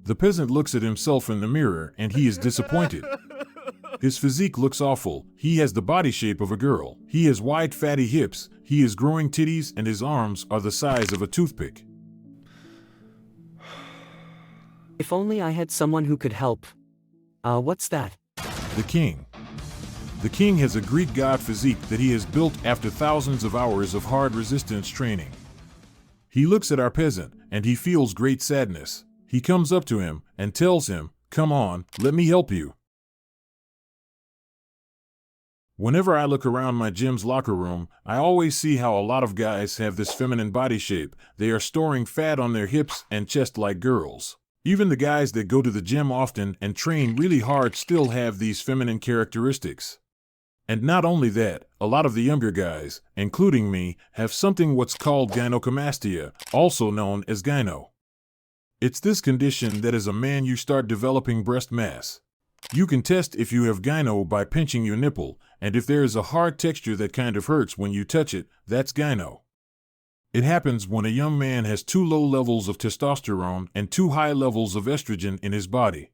The peasant looks at himself in the mirror and he is disappointed. His physique looks awful. He has the body shape of a girl. He has wide fatty hips, he has growing titties, and his arms are the size of a toothpick. If only I had someone who could help. What's that? The king. The king has a Greek god physique that he has built after thousands of hours of hard resistance training. He looks at our peasant and he feels great sadness. He comes up to him and tells him, "Come on, let me help you." Whenever I look around my gym's locker room, I always see how a lot of guys have this feminine body shape. They are storing fat on their hips and chest like girls. Even the guys that go to the gym often and train really hard still have these feminine characteristics. And not only that, a lot of the younger guys, including me, have something what's called gynecomastia, also known as gyno. It's this condition that as a man you start developing breast mass. You can test if you have gyno by pinching your nipple, and if there is a hard texture that kind of hurts when you touch it, that's gyno. It happens when a young man has too low levels of testosterone and too high levels of estrogen in his body.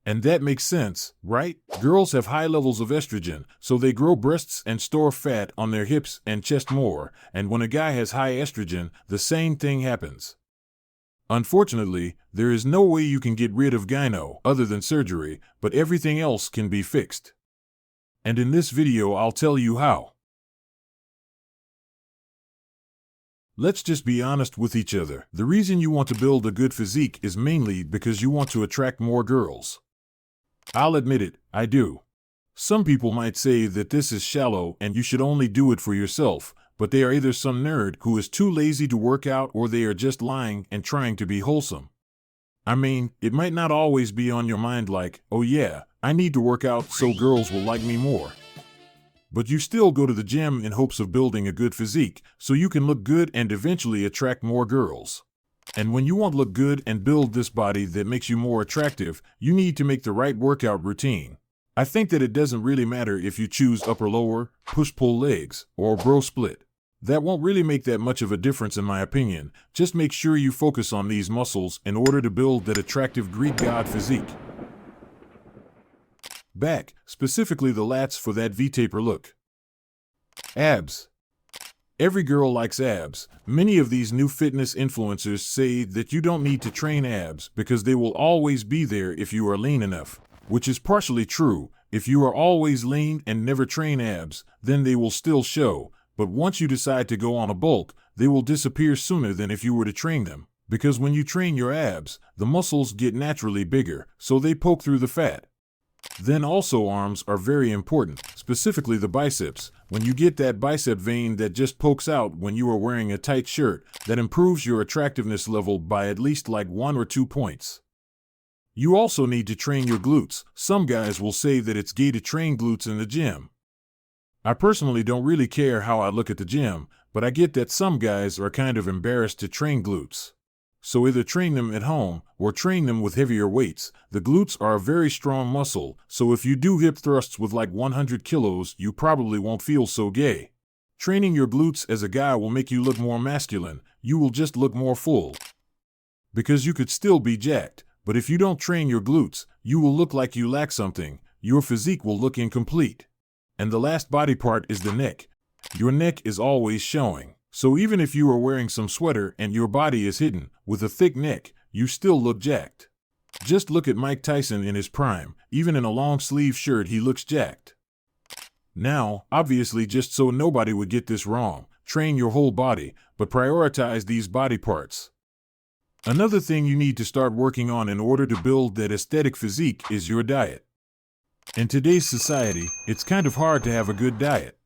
And that makes sense, right? Girls have high levels of estrogen, so they grow breasts and store fat on their hips and chest more, and when a guy has high estrogen, the same thing happens. Unfortunately, there is no way you can get rid of gyno other than surgery, but everything else can be fixed. And in this video I'll tell you how. Let's just be honest with each other. The reason you want to build a good physique is mainly because you want to attract more girls. I'll admit it, I do. Some people might say that this is shallow and you should only do it for yourself, but they are either some nerd who is too lazy to work out or they are just lying and trying to be wholesome. I mean, it might not always be on your mind like, oh yeah, I need to work out so girls will like me more. But you still go to the gym in hopes of building a good physique so you can look good and eventually attract more girls. And when you want to look good and build this body that makes you more attractive, you need to make the right workout routine. I think that it doesn't really matter if you choose upper-lower, push-pull legs, or bro split. That won't really make that much of a difference in my opinion. Just make sure you focus on these muscles in order to build that attractive Greek god physique. Back, specifically the lats for that V-taper look. Abs. Every girl likes abs. Many of these new fitness influencers say that you don't need to train abs because they will always be there if you are lean enough, which is partially true. If you are always lean and never train abs, then they will still show, but once you decide to go on a bulk, they will disappear sooner than if you were to train them, because when you train your abs, the muscles get naturally bigger, so they poke through the fat. Then also arms are very important, specifically the biceps. When you get that bicep vein that just pokes out when you are wearing a tight shirt, that improves your attractiveness level by at least like 1 or 2 points. You also need to train your glutes. Some guys will say that it's gay to train glutes in the gym. I personally don't really care how I look at the gym, but I get that some guys are kind of embarrassed to train glutes. So either train them at home or train them with heavier weights. The glutes are a very strong muscle, so if you do hip thrusts with like 100 kilos, you probably won't feel so gay. Training your glutes as a guy will make you look more masculine. You will just look more full. Because you could still be jacked, but if you don't train your glutes, you will look like you lack something. Your physique will look incomplete. And the last body part is the neck. Your neck is always showing. So even if you are wearing some sweater and your body is hidden, with a thick neck, you still look jacked. Just look at Mike Tyson in his prime. Even in a long sleeve shirt he looks jacked. Now, obviously just so nobody would get this wrong, train your whole body, but prioritize these body parts. Another thing you need to start working on in order to build that aesthetic physique is your diet. In today's society, it's kind of hard to have a good diet.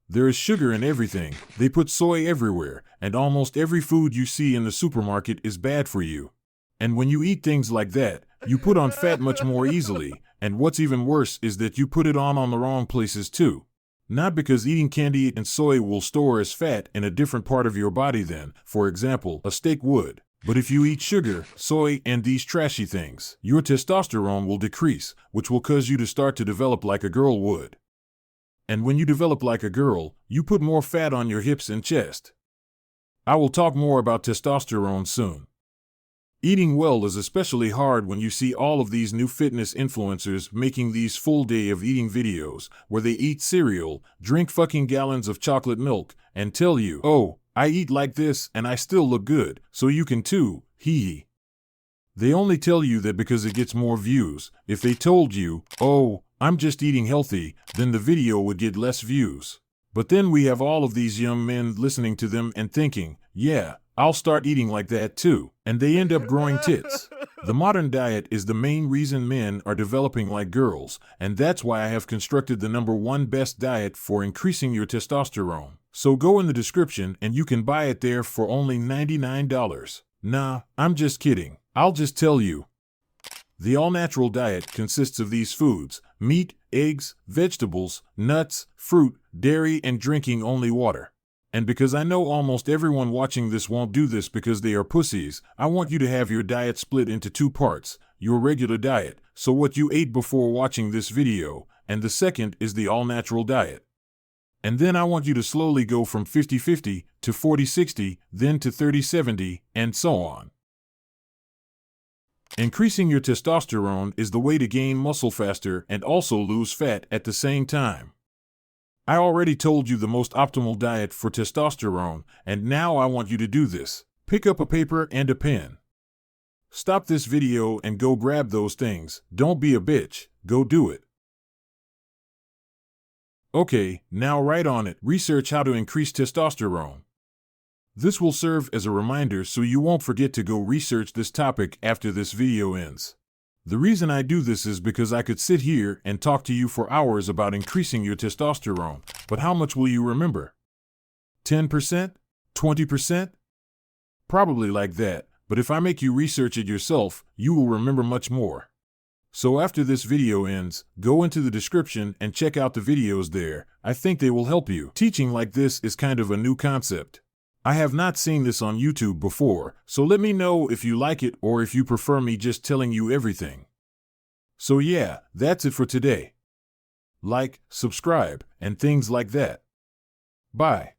There is sugar in everything. They put soy everywhere, and almost every food you see in the supermarket is bad for you. And when you eat things like that, you put on fat much more easily, and what's even worse is that you put it on the wrong places too. Not because eating candy and soy will store as fat in a different part of your body than, for example, a steak would. But if you eat sugar, soy, and these trashy things, your testosterone will decrease, which will cause you to start to develop like a girl would. And when you develop like a girl, you put more fat on your hips and chest. I will talk more about testosterone soon. Eating well is especially hard when you see all of these new fitness influencers making these full day of eating videos where they eat cereal, drink fucking gallons of chocolate milk, and tell you, oh, I eat like this and I still look good, so you can too, hee. They only tell you that because it gets more views. If they told you, oh, I'm just eating healthy, then the video would get less views. But then we have all of these young men listening to them and thinking, yeah, I'll start eating like that too, and they end up growing tits. The modern diet is the main reason men are developing like girls, and that's why I have constructed the #1 best diet for increasing your testosterone. So go in the description and you can buy it there for only $99. Nah, I'm just kidding. I'll just tell you. The all-natural diet consists of these foods: meat, eggs, vegetables, nuts, fruit, dairy, and drinking only water. And because I know almost everyone watching this won't do this because they are pussies, I want you to have your diet split into 2 parts: your regular diet, so what you ate before watching this video, and the second is the all-natural diet. And then I want you to slowly go from 50-50 to 40-60, then to 30-70, and so on. Increasing your testosterone is the way to gain muscle faster and also lose fat at the same time. I already told you the most optimal diet for testosterone, and now I want you to do this. Pick up a paper and a pen. Stop this video and go grab those things. Don't be a bitch. Go do it. Okay, now write on it. Research how to increase testosterone. This will serve as a reminder so you won't forget to go research this topic after this video ends. The reason I do this is because I could sit here and talk to you for hours about increasing your testosterone, but how much will you remember? 10%? 20%? Probably like that, but if I make you research it yourself, you will remember much more. So after this video ends, go into the description and check out the videos there. I think they will help you. Teaching like this is kind of a new concept. I have not seen this on YouTube before, so let me know if you like it or if you prefer me just telling you everything. So yeah, that's it for today. Like, subscribe, and things like that. Bye.